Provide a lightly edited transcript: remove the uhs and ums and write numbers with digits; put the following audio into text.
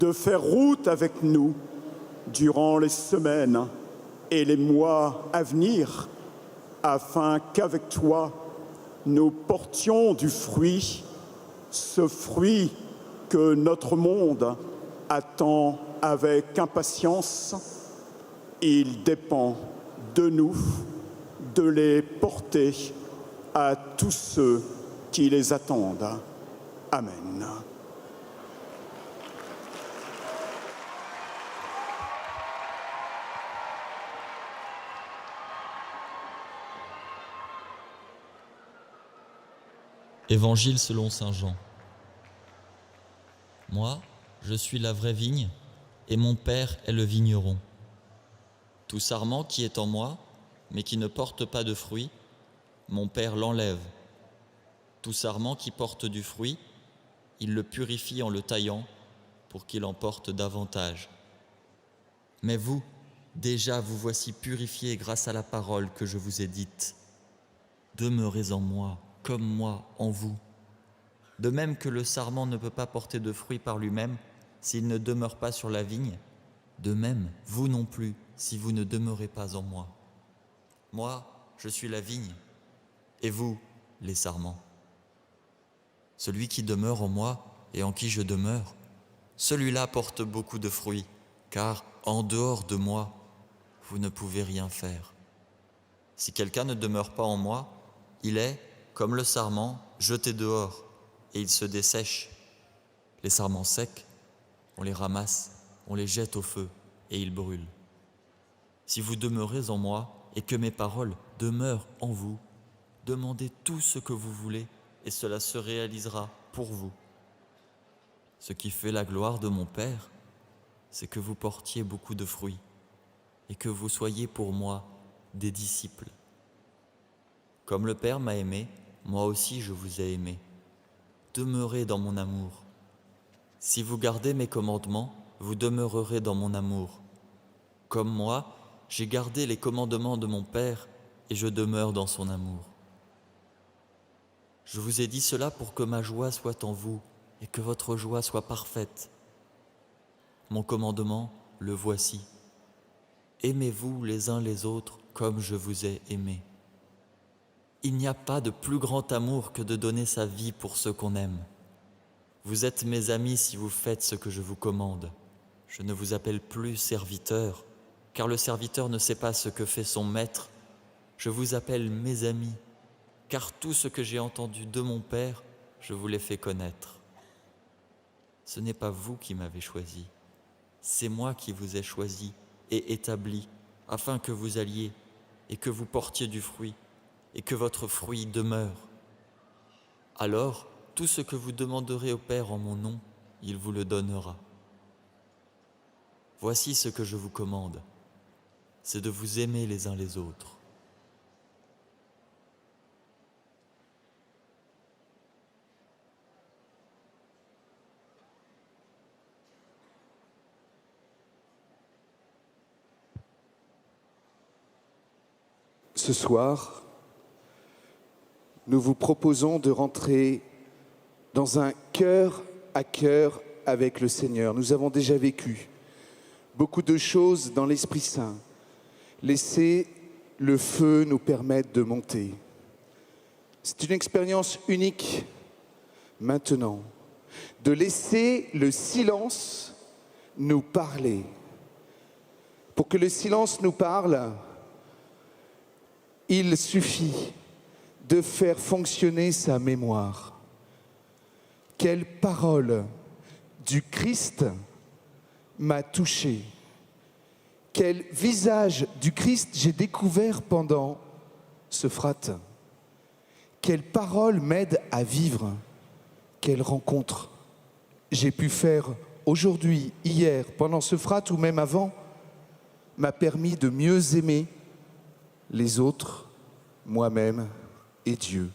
de faire route avec nous durant les semaines et les mois à venir, afin qu'avec toi, nous portions du fruit, ce fruit que notre monde attend avec impatience. Il dépend de nous de les porter à tous ceux qui les attendent. Amen. Évangile selon saint Jean. Moi, je suis la vraie vigne, et mon Père est le vigneron. Tout sarment qui est en moi, mais qui ne porte pas de fruit, mon Père l'enlève. Tout sarment qui porte du fruit, il le purifie en le taillant, pour qu'il en porte davantage. Mais vous, déjà vous voici purifiés grâce à la parole que je vous ai dite. Demeurez en moi, comme moi en vous. De même que le sarment ne peut pas porter de fruit par lui-même s'il ne demeure pas sur la vigne, de même, vous non plus, si vous ne demeurez pas en moi. Moi, je suis la vigne, et vous, les sarments. Celui qui demeure en moi et en qui je demeure, celui-là porte beaucoup de fruits, car en dehors de moi, vous ne pouvez rien faire. Si quelqu'un ne demeure pas en moi, il est, comme le sarment, jeté dehors, et il se dessèche. Les sarments secs, on les ramasse, on les jette au feu, et ils brûlent. Si vous demeurez en moi, et que mes paroles demeurent en vous, demandez tout ce que vous voulez, et cela se réalisera pour vous. Ce qui fait la gloire de mon Père, c'est que vous portiez beaucoup de fruits, et que vous soyez pour moi des disciples. Comme le Père m'a aimé, moi aussi je vous ai aimé. Demeurez dans mon amour. Si vous gardez mes commandements, vous demeurerez dans mon amour. Comme moi, j'ai gardé les commandements de mon Père et je demeure dans son amour. Je vous ai dit cela pour que ma joie soit en vous et que votre joie soit parfaite. Mon commandement, le voici. Aimez-vous les uns les autres comme je vous ai aimés. Il n'y a pas de plus grand amour que de donner sa vie pour ceux qu'on aime. Vous êtes mes amis si vous faites ce que je vous commande. Je ne vous appelle plus serviteur, car le serviteur ne sait pas ce que fait son maître. Je vous appelle mes amis, car tout ce que j'ai entendu de mon Père, je vous l'ai fait connaître. Ce n'est pas vous qui m'avez choisi, c'est moi qui vous ai choisi et établi, afin que vous alliez et que vous portiez du fruit, et que votre fruit demeure. Alors, tout ce que vous demanderez au Père en mon nom, il vous le donnera. Voici ce que je vous commande, c'est de vous aimer les uns les autres. Ce soir, nous vous proposons de rentrer dans un cœur à cœur avec le Seigneur. Nous avons déjà vécu beaucoup de choses dans l'Esprit Saint. Laissez le feu nous permettre de monter. C'est une expérience unique maintenant, de laisser le silence nous parler. Pour que le silence nous parle, il suffit de faire fonctionner sa mémoire. Quelle parole du Christ m'a touché. Quel visage du Christ j'ai découvert pendant ce frate. Quelle parole m'aide à vivre. Quelle rencontre j'ai pu faire aujourd'hui, hier, pendant ce frate ou même avant, m'a permis de mieux aimer les autres, moi-même et Dieu.